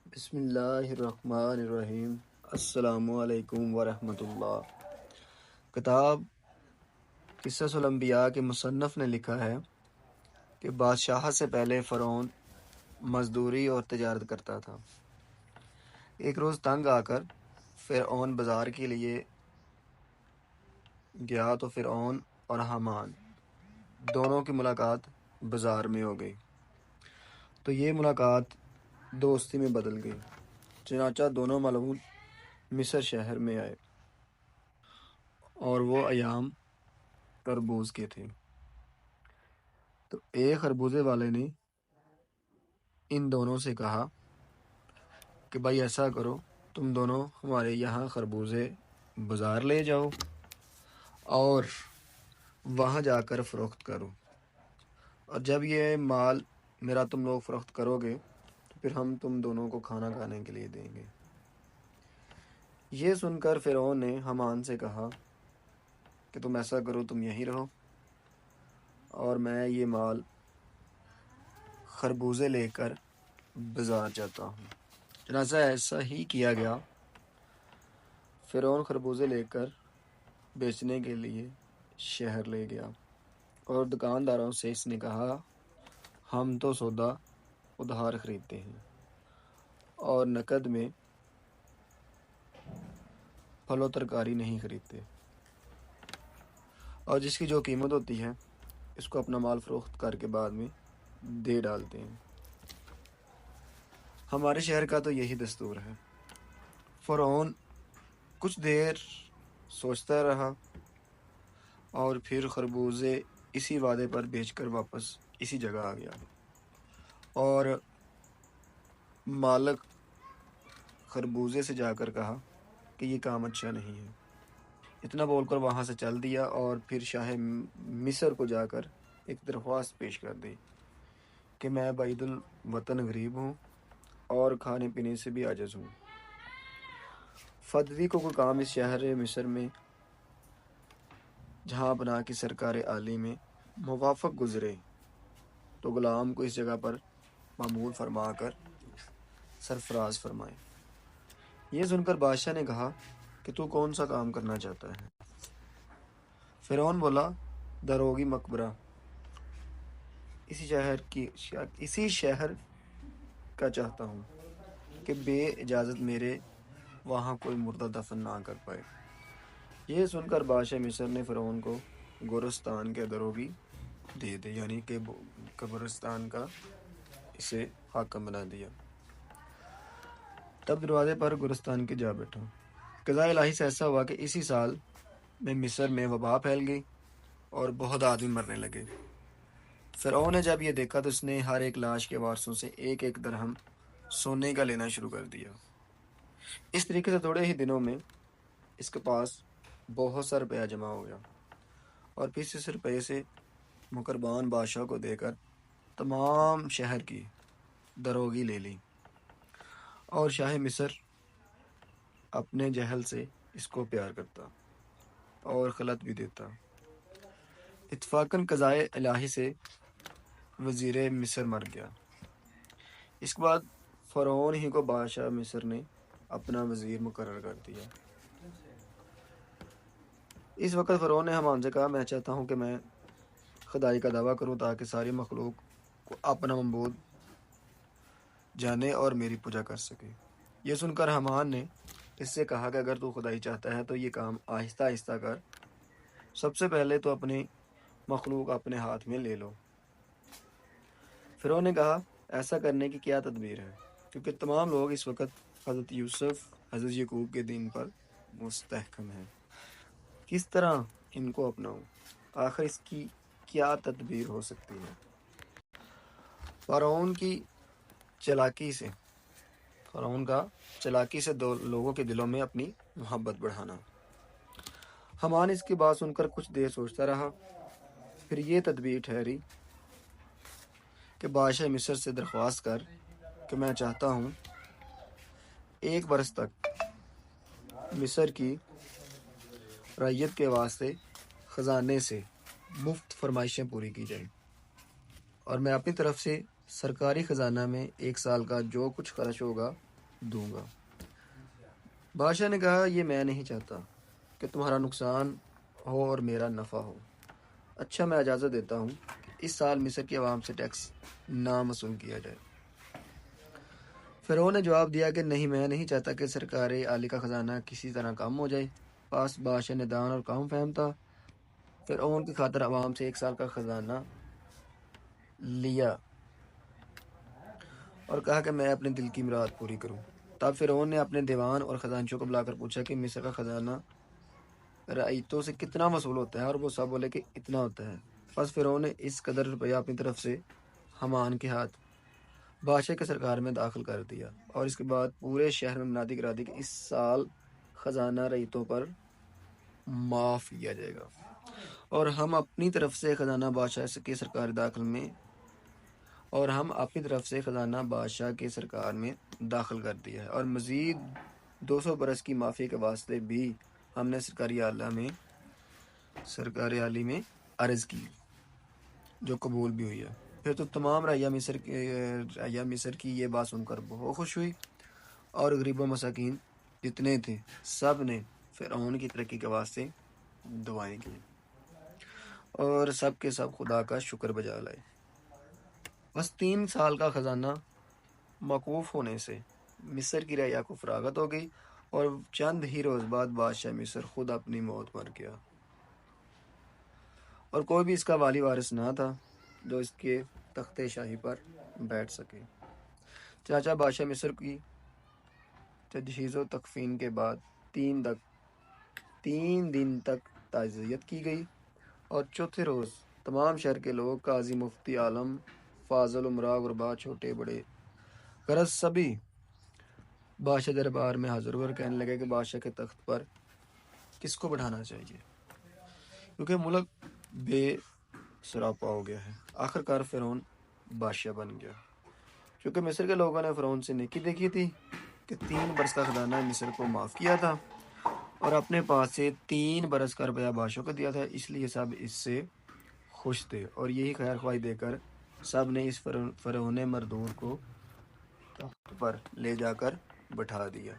بسم اللہ الرحمن الرحیم۔ السلام علیکم ورحمۃ اللہ۔ کتاب قصص الانبیاء کے مصنف نے لکھا ہے کہ بادشاہ سے پہلے فرعون مزدوری اور تجارت کرتا تھا۔ ایک روز تنگ آ کر فرعون بازار کے لیے گیا تو فرعون اور حامان دونوں کی ملاقات بازار میں ہو گئی، تو یہ ملاقات دوستی میں بدل گئی۔ چنانچہ دونوں ملعون مصر شہر میں آئے اور وہ ایام خربوز کے تھے۔ تو ایک خربوزے والے نے ان دونوں سے کہا کہ بھائی ایسا کرو، تم دونوں ہمارے یہاں خربوزے بازار لے جاؤ اور وہاں جا کر فروخت کرو، اور جب یہ مال میرا تم لوگ فروخت کرو گے تو پھر ہم تم دونوں کو کھانا کھانے کے لیے دیں گے۔ یہ سن کر فرعون نے حامان سے کہا کہ تم ایسا کرو، تم یہیں رہو اور میں یہ مال خربوزے لے کر بازار جاتا ہوں۔ چنانچہ ایسا ہی کیا گیا۔ فرعون خربوزے لے کر بیچنے کے لیے شہر لے گیا اور دکانداروں سے اس نے کہا، ہم تو سودا ادھار خریدتے ہیں اور نقد میں پھل و ترکاری نہیں خریدتے، اور جس کی جو قیمت ہوتی ہے اس کو اپنا مال فروخت کر کے بعد میں دے ڈالتے ہیں۔ ہمارے شہر کا تو یہی دستور ہے۔ فرعون کچھ دیر سوچتا رہا اور پھر خربوزے اسی وعدے پر بیچ کر واپس اسی جگہ آ گیا، اور مالک خربوزے سے جا کر کہا کہ یہ کام اچھا نہیں ہے۔ اتنا بول کر وہاں سے چل دیا اور پھر شاہ مصر کو جا کر ایک درخواست پیش کر دی کہ میں بعید الوطن غریب ہوں اور کھانے پینے سے بھی عاجز ہوں۔ فدوی کو کوئی کام اس شہر مصر میں جہاں پناہ کی سرکار عالی میں موافق گزرے تو غلام کو اس جگہ پر معمول فرما کر سرفراز فرمائے۔ یہ سن کر بادشاہ نے کہا کہ تو کون سا کام کرنا چاہتا ہے؟ فرعون بولا، دروگی مقبرہ، اسی شہر کا چاہتا ہوں کہ بے اجازت میرے وہاں کوئی مردہ دفن نہ کر پائے۔ یہ سن کر بادشاہ مصر نے فرعون کو گورستان کے دروگی دے دے، یعنی کہ قبرستان کا اسے حاکم بنا دیا۔ تب دروازے پر گورستان کے جا بیٹھا۔ قضاء الہی سے ایسا ہوا کہ اسی سال میں مصر میں وبا پھیل گئی اور بہت آدمی مرنے لگے۔ فرعون نے جب یہ دیکھا تو اس نے ہر ایک لاش کے وارثوں سے ایک ایک درہم سونے کا لینا شروع کر دیا۔ اس طریقے سے تھوڑے ہی دنوں میں اس کے پاس بہت سا روپیہ جمع ہو گیا، اور پھر اس روپے سے مقربان بادشاہ کو دے کر تمام شہر کی دروگی لے لی، اور شاہ مصر اپنے جہل سے اس کو پیار کرتا اور خلعت بھی دیتا۔ اتفاقاً قضاء الہی سے وزیر مصر مر گیا۔ اس کے بعد فرعون ہی کو بادشاہ مصر نے اپنا وزیر مقرر کر دیا۔ اس وقت فرعون نے حامان سے کہا، میں چاہتا ہوں کہ میں خدائی کا دعویٰ کروں تاکہ ساری مخلوق کو اپنا معبود جانے اور میری پوجا کر سکے۔ یہ سن کر حامان نے اس سے کہا کہ اگر تو خدائی چاہتا ہے تو یہ کام آہستہ آہستہ کر، سب سے پہلے تو اپنی مخلوق اپنے ہاتھ میں لے لو۔ فرعون نے کہا، ایسا کرنے کی کیا تدبیر ہے؟ کیونکہ تمام لوگ اس وقت حضرت یوسف، حضرت یعقوب کے دین پر مستحکم ہیں، کس طرح ان کو اپناؤں؟ آخر اس کی کیا تدبیر ہو سکتی ہے؟ فرعون کا چلاکی سے دو لوگوں کے دلوں میں اپنی محبت بڑھانا۔ حامان اس کی بات سن کر کچھ دیر سوچتا رہا، پھر یہ تدبیر ٹھہری کہ بادشاہ مصر سے درخواست کر کہ میں چاہتا ہوں 1 برس تک مصر کی رعیت کے واسطے خزانے سے مفت فرمائشیں پوری کی جائیں، اور میں اپنی طرف سے سرکاری خزانہ میں 1 سال کا جو کچھ خرچ ہوگا دوں گا۔ بادشاہ نے کہا یہ میں نہیں چاہتا کہ تمہارا نقصان ہو اور میرا نفع ہو۔ اچھا میں اجازت دیتا ہوں کہ اس سال مصر کی عوام سے ٹیکس نہ وصول کیا جائے۔ فرعون نے جواب دیا کہ نہیں، میں نہیں چاہتا کہ سرکار عالی کا خزانہ کسی طرح کم ہو جائے۔ پاس بادشاہ نے دان اور کام فہم تھا۔ فرعون کی خاطر عوام سے 1 سال کا خزانہ لیا اور کہا کہ میں اپنے دل کی مراد پوری کروں۔ تب فرعون نے اپنے دیوان اور خزانچیوں کو بلا کر پوچھا کہ مصر کا خزانہ رعیتوں سے کتنا وصول ہوتا ہے، اور وہ سب بولے کہ اتنا ہوتا ہے۔ پس فرعون نے اس قدر روپیہ اپنی طرف سے حامان کے ہاتھ بادشاہ کے سرکار میں داخل کر دیا، اور اس کے بعد پورے شہر میں منادی کرا دی کہ اس سال خزانہ رعیتوں پر معاف کیا جائے گا، اور ہم اپنی طرف سے خزانہ بادشاہ کے سرکار میں داخل کر دیا ہے، اور مزید 200 برس کی معافی کے واسطے بھی ہم نے سرکار عالی میں عرض کی، جو قبول بھی ہوئی ہے۔ پھر تو تمام رعیہ مصر کی یہ بات سن کر بہت خوش ہوئی، اور غریب و مساکین جتنے تھے سب نے فرعون کی ترقی کے واسطے دعائیں کی، اور سب کے سب خدا کا شکر بجا لائے۔ بس 3 سال کا خزانہ موقوف ہونے سے مصر کی رعیہ کو فراغت ہو گئی، اور چند ہی روز بعد بادشاہ مصر خود اپنی موت مر گیا، اور کوئی بھی اس کا والی وارث نہ تھا جو اس کے تخت شاہی پر بیٹھ سکے۔ چاچا بادشاہ مصر کی تجہیز و تکفین کے بعد 3 دن تک تعزیت کی گئی، اور چوتھے روز تمام شہر کے لوگ، قاضی، مفتی، عالم، فاضل، امراء، غربا، چھوٹے بڑے، غرض سبھی بادشاہ دربار میں حاضر ہوئے اور کہنے لگے کہ بادشاہ کے تخت پر کس کو بٹھانا چاہیے، کیونکہ ملک بے سراپا ہو گیا ہے۔ آخر کار فرعون بادشاہ بن گیا، کیونکہ مصر کے لوگوں نے فرعون سے نیکی دیکھی تھی کہ 3 برس کا خزانہ مصر کو معاف کیا تھا، اور اپنے پاس سے 3 برس کا روپیہ بادشاہ کو دیا تھا، اس لیے سب اس سے خوش تھے، اور یہی خیر خواہی دے کر سب نے اس فرعون مردود کو تخت پر لے جا کر بٹھا دیا۔